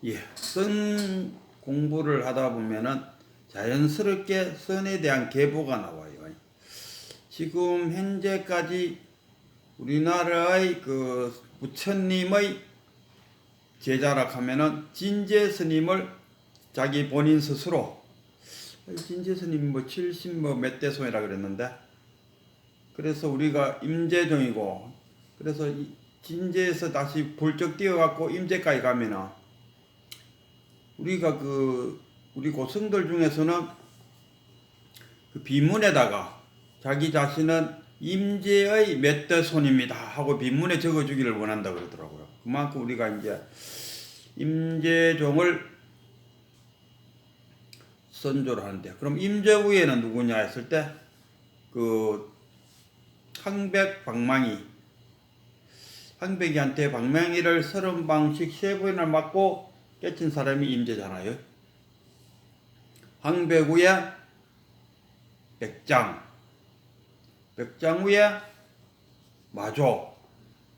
예, 선 공부를 하다 보면은 자연스럽게 선에 대한 계보가 나와요. 지금 현재까지 우리나라의 그 부처님의 제자라 하면은 진제 스님을 자기 본인 스스로 진제 스님 뭐 70 뭐 몇 대손이라 그랬는데, 그래서 우리가 임재종이고, 그래서 진제에서 다시 불쩍 뛰어갖고 임재까지 가면은 우리가 우리 고승들 중에서는 그 비문에다가 자기 자신은 임재의 몇 대손입니다 하고 비문에 적어주기를 원한다 그러더라고요. 그만큼 우리가 이제 임재종을 선조를 하는데, 그럼 임재 후에는 누구냐 했을 때 항백 방망이, 항백이한테 방망이를 30방씩 3번이나 맞고 깨친 사람이 임재잖아요. 항백 후에 백장, 백장 후에 마조,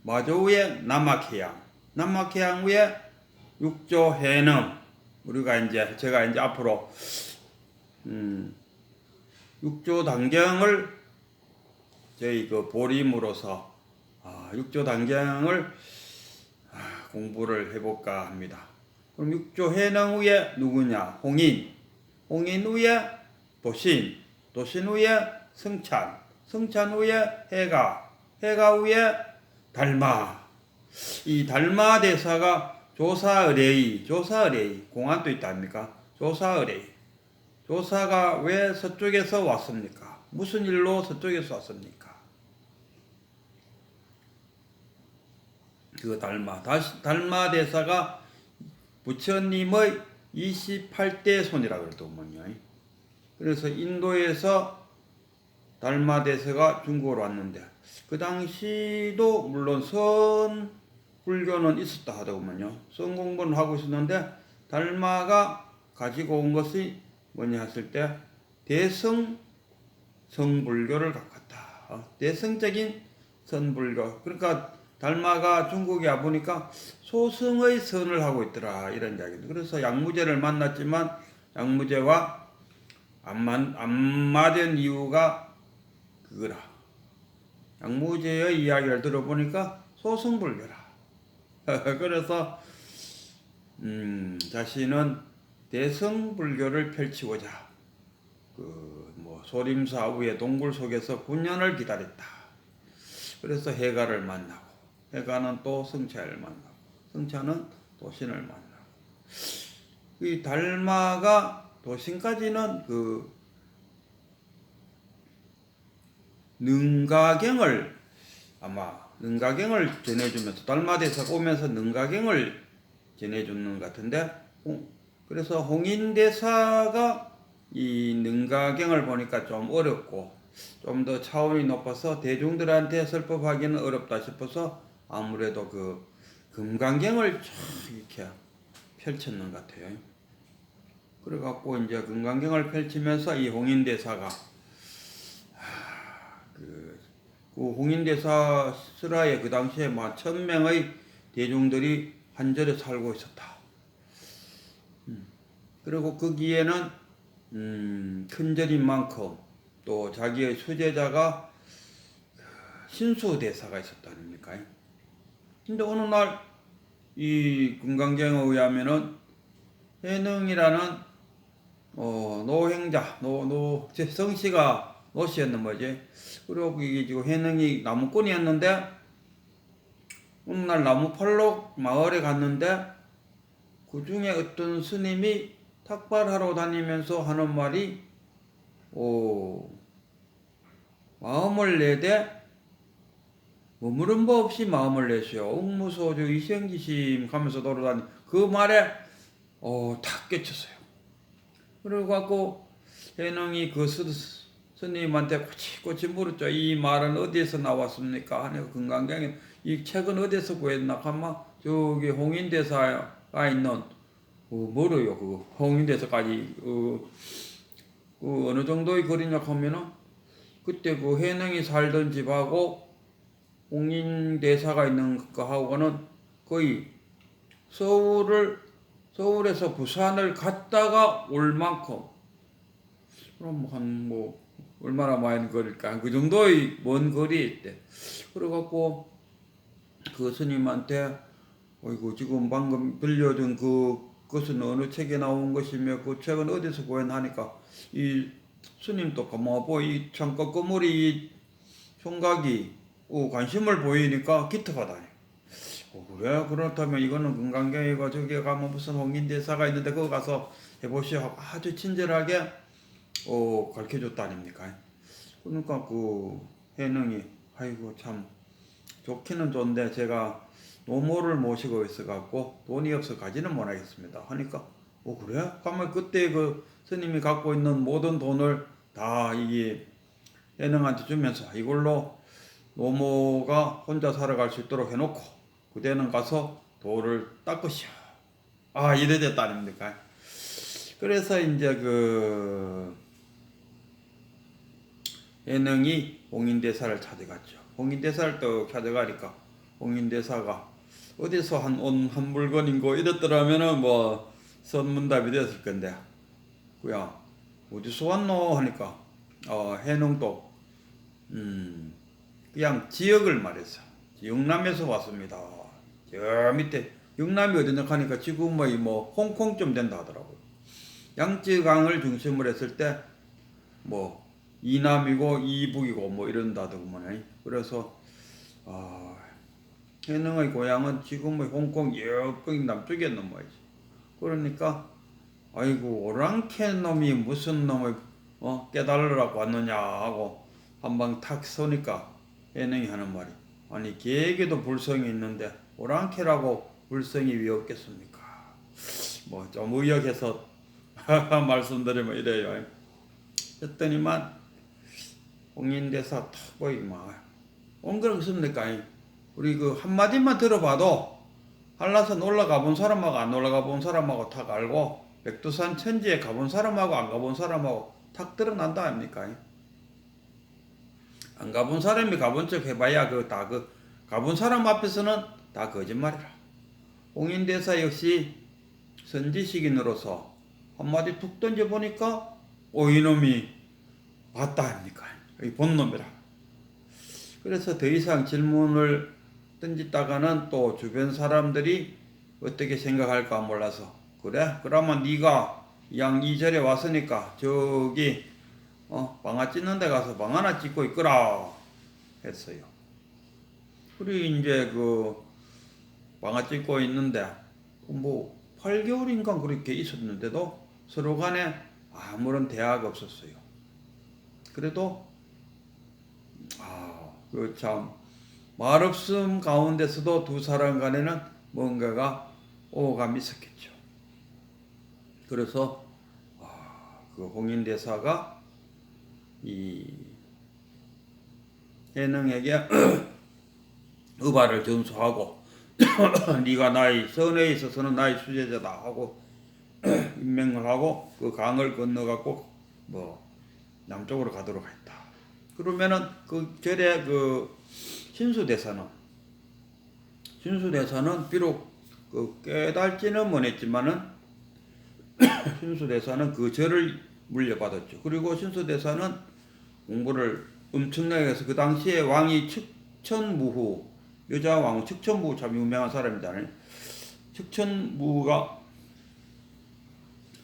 마조 후에 남학해양, 남학해양 후에 육조 해능. 제가 이제 앞으로 육조 당경을 저희 보림으로서 육조 당경을 공부를 해볼까 합니다. 그럼 육조 해능 후에 누구냐? 홍인, 홍인 후에 도신, 도신 후에 성찬, 성찬 후에 해가, 해가 후에 달마. 이 달마 대사가 조사의뢰이, 조사의뢰이, 공안도 있다 아닙니까? 조사의뢰이. 조사가 왜 서쪽에서 왔습니까? 무슨 일로 서쪽에서 왔습니까? 달마 대사가 부처님의 28대 손이라고 그랬더군요. 그래서 인도에서 달마 대사가 중국으로 왔는데, 그 당시도 물론 불교는 있었다 하더군요. 선 공부는 하고 있었는데, 달마가 가지고 온 것이 뭐냐 했을 때 성불교를 갖고 왔다. 대성적인 선불교. 그러니까 달마가 중국에 와보니까 소승의 선을 하고 있더라, 이런 이야기입니다. 그래서 양무제를 만났지만 양무제와 안 맞은 이유가 그거라. 양무제의 이야기를 들어보니까 소승불교라. 그래서 자신은 대성불교를 펼치고자 소림사 위에 동굴 속에서 9년을 기다렸다. 그래서 해가를 만나고, 해가는 또 성찬을 만나고, 성찬은 도신을 만나고, 이 달마가 도신까지는 능가경을 전해주면서, 달마대사가 오면서 능가경을 전해주는 것 같은데, 그래서 홍인대사가 이 능가경을 보니까 좀 어렵고 좀 더 차원이 높아서 대중들한테 설법하기는 어렵다 싶어서 아무래도 금강경을 이렇게 펼쳤는 것 같아요. 그래갖고 이제 금강경을 펼치면서 이 홍인대사가 홍인대사 스라에 그 당시에 1000명의 대중들이 한 절에 살고 있었다. 그리고 거기에는 큰 절인 만큼 또 자기의 수제자가 신수대사가 있었다 아닙니까? 근데 어느 날 이 금강경에 의하면은 해능이라는 노행자, 성씨가 노씨였는 거지. 그리고 이게 지금 해능이 나무꾼이었는데 어느 날 나무팔로 마을에 갔는데 그 중에 어떤 스님이 탁발하러 다니면서 하는 말이 마음을 내되 머무른 법 없이 마음을 내시오. 옥무소주 이생기심 하면서 돌아다니, 그 말에 탁 깨쳤어요. 그리고 갖고 해능이 그 스님한테 꼬치꼬치 물었죠. 이 말은 어디에서 나왔습니까? 하니까 금강경에 이 책은 어디서 구했나 하면 저기 홍인대사가 있는 멀어요. 홍인대사까지 어느 정도의 거리냐 하면은 그때 해능이 살던 집하고 홍인대사가 있는 거하고는 거의 서울을 서울에서 부산을 갔다가 올 만큼, 그럼 한 뭐 얼마나 많이 거릴까? 그 정도의 먼 거리에 있대. 그래갖고 그 스님한테 어이구 지금 방금 빌려준 그것은 어느 책에 나온 것이며 그 책은 어디서 구했나니까 이 스님도 가만보 이 창가 거물이 이 총각이 관심을 보이니까 기특하다니. 그래? 그렇다면 이거는 금강경이고 저기 가면 무슨 홍인대사가 있는데 그거 가서 해보시오 하고 아주 친절하게 가르쳐줬다 아닙니까? 그러니까 그 해능이 아이고 참 좋기는 좋은데 제가 노모를 모시고 있어갖고 돈이 없어 가지는 못하겠습니다 하니까 그래? 그러면 그때 그 스님이 갖고 있는 모든 돈을 다 이게 해능한테 주면서 이걸로 노모가 혼자 살아갈 수 있도록 해놓고 그대는 가서 돌을 닦으시오. 이래 됐다 아닙니까? 그래서 이제 그 해능이 홍인대사를 찾아갔죠. 홍인대사를 또 찾아가니까 홍인대사가 어디서 한 물건인고 이랬더라면은 뭐 선문답이 됐을 건데 그야 어디서 왔노 하니까 해능도 그냥 지역을 말해서 영남에서 왔습니다. 저 밑에 영남이 어디냐 하니까 지금 뭐 홍콩쯤 된다 하더라고요. 양쯔강을 중심으로 했을 때 뭐 이남이고 이북이고 뭐 이런다더구먼. 그래서 해능의 고향은 지금의 홍콩 여기 남쪽에 있는 모양이지. 그러니까 아이고 오랑캐 놈이 무슨 놈을 깨달으라고 왔느냐 하고 한방 탁 서니까 해능이 하는 말이 아니 개에게도 불성이 있는데 오랑캐라고 불성이 왜 없겠습니까? 뭐 좀 의역해서 말씀드리면 이래요. 했더니만 홍인대사 탁 보이기만 엉그렁 씁니까? 우리 그 한마디만 들어봐도 한라산 올라가 본 사람하고 안 올라가 본 사람하고 탁 알고 백두산 천지에 가본 사람하고 안 가본 사람하고 탁 드러난다 아닙니까? 안 가본 사람이 가본 척 해봐야 가본 사람 앞에서는 다 거짓말이라. 홍인대사 역시 선지식인으로서 한마디 툭 던져보니까 이놈이 봤다 아닙니까? 본 놈이라. 그래서 더 이상 질문을 던지다가는 또 주변 사람들이 어떻게 생각할까 몰라서 그래? 그러면 네가 이 절에 왔으니까 저기 방아 찢는 데 가서 방 하나 찢고 있거라 했어요. 그리고 이제 그 방아 찢고 있는데 뭐 8개월인가 그렇게 있었는데도 서로 간에 아무런 대화가 없었어요. 그래도 그 참 말없음 가운데서도 두 사람 간에는 뭔가가 오감이 있었겠죠. 그래서 그 홍인대사가 이 해능에게 의발을 전수하고 네가 나의 선에 있어서는 나의 수제자다 하고 임명을 하고 그 강을 건너갖고 뭐 남쪽으로 가도록 했다. 그러면은 그 절에 그 신수대사는 비록 그 깨달지는 못했지만은 신수대사는 그 절을 물려받았죠. 그리고 신수대사는 공부를 엄청나게 해서 그 당시에 왕이 측천무후 여자 왕 측천무후 참 유명한 사람이잖아요. 측천무후가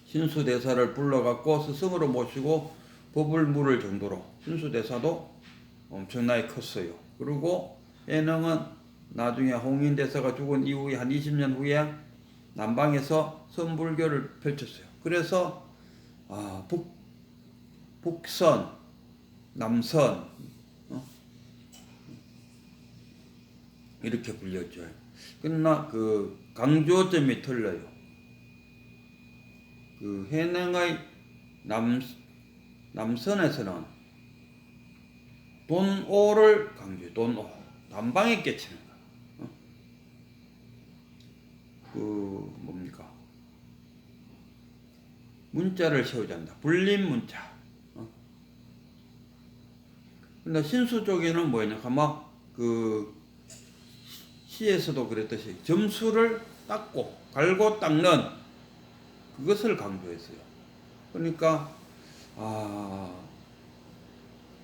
신수대사를 불러갖고 스승으로 모시고 법을 물을 정도로 신수대사도 엄청나게 컸어요. 그리고 해능은 나중에 홍인대사가 죽은 이후에 한 20년 후에 남방에서 선불교를 펼쳤어요. 그래서 북선, 남선 이렇게 불렸죠. 그러나 그 강조점이 틀려요. 그 해능의 남선에서는 돈오를 강조해요. 돈오. 남방에 깨치는 거. 그 뭡니까? 문자를 세우지 않는다. 불림 문자. 근데 신수 쪽에는 뭐냐? 아마 그 시에서도 그랬듯이 점수를 닦고 갈고 닦는 그것을 강조했어요. 그러니까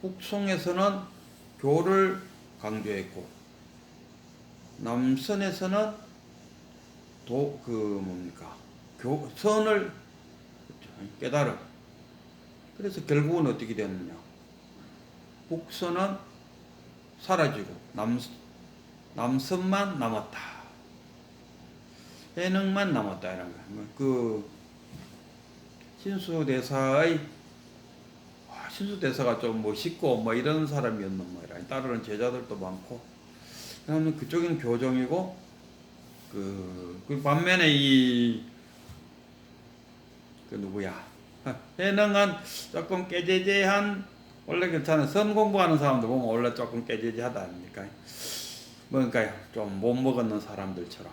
북송에서는 교를 강조했고 남선에서는 선을 깨달음. 그래서 결국은 어떻게 됐느냐? 북선은 사라지고 남선만 남았다. 해능만 남았다 이런 거. 그 신수대사가 좀 멋있고 뭐 이런 사람이었는 거라. 따르는 제자들도 많고. 그다음에 그쪽은 교정이고 그 반면에 해능은 조금 깨제제한, 원래 괜찮은 선 공부하는 사람들 보면 원래 조금 깨제제하다 아닙니까? 뭔가 좀 못 먹었는 사람들처럼.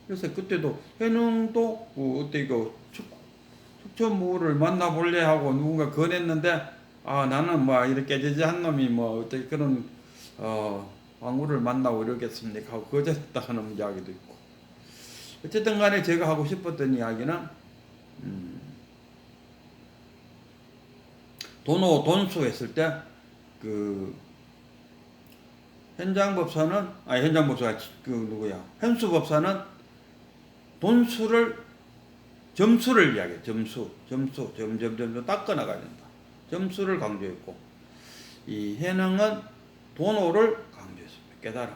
그래서 그때도 해능도 어때 축천무를 만나볼래 하고 누군가 권했는데 나는 뭐 이렇게 깨제제한 놈이 뭐 어떻게 그런 왕후를 만나고 이러겠습니까 하고 거절했다 하는 이야기도 있고. 어쨌든 간에 제가 하고 싶었던 이야기는 돈수 했을 때 현수법사는 점수를 이야기해. 점점 닦아나가야 된다. 점수를 강조했고, 이 해능은 돈호를 강조했습니다. 깨달음.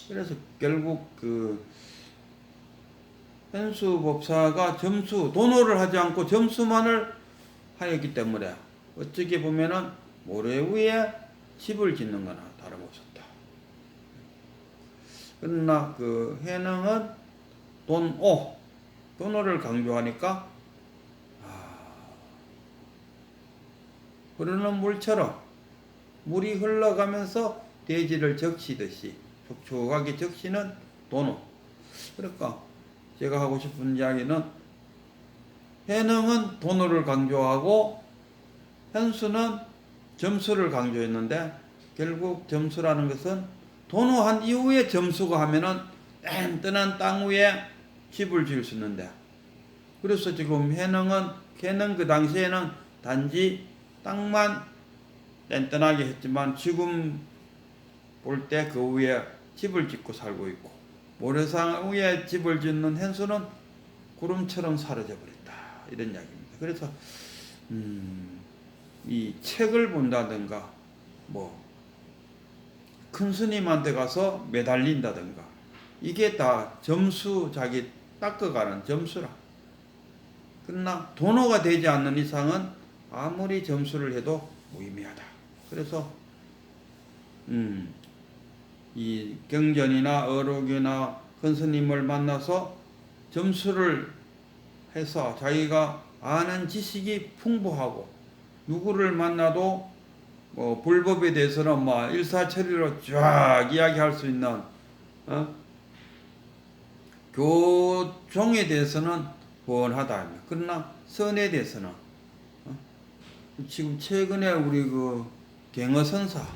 그래서 결국 현수법사가 돈호를 하지 않고 점수만을 하였기 때문에 어떻게 보면은 모래 위에 집을 짓는 거나 다름없었다. 그러나 해능은 돈호를 강조하니까 흐르는 물처럼 물이 흘러가면서 대지를 적시듯이 촉촉하게 적시는 돈호. 그러니까 제가 하고 싶은 이야기는 해능은 돈호를 강조하고 현수는 점수를 강조했는데, 결국 점수라는 것은 돈호한 이후에 점수가 하면은 뗀뗀한 땅 위에 집을 지을 수 있는데, 그래서 지금 해능 그 당시에는 단지 땅만 뗀뗀하게 했지만 지금 볼 때 그 위에 집을 짓고 살고 있고, 모래상 위에 집을 짓는 현수는 구름처럼 사라져 버렸다, 이런 이야기입니다. 그래서 이 책을 본다든가 큰 스님한테 가서 매달린다든가, 이게 다 자기 닦아가는 점수라. 그러나 돈호가 되지 않는 이상은 아무리 점수를 해도 무의미하다. 그래서 이 경전이나 어록이나 큰 스님을 만나서 점수를 해서 자기가 아는 지식이 풍부하고, 누구를 만나도 불법에 대해서는 일사천리로 쫙 이야기할 수 있는 교종에 대해서는 훤하다. 그러나 선에 대해서는 지금 최근에 우리 경허선사가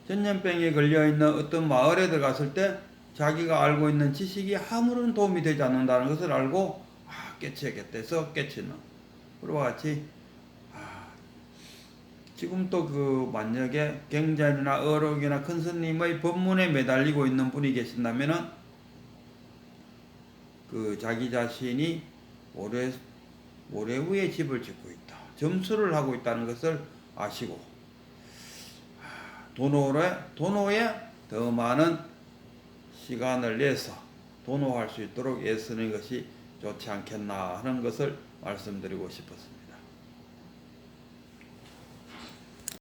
전염병에 걸려있는 어떤 마을에 들어갔을 때 자기가 알고 있는 지식이 아무런 도움이 되지 않는다는 것을 알고 깨쳐야겠다 해서 깨치는, 그와 같이 지금 또 만약에 경전이나 어록이나 큰 스님의 법문에 매달리고 있는 분이 계신다면은 자기 자신이 모래 위에 집을 짓고 있다, 점수를 하고 있다는 것을 아시고 돈호에 더 많은 시간을 내서 돈호할 수 있도록 애쓰는 것이 좋지 않겠나 하는 것을 말씀드리고 싶었습니다.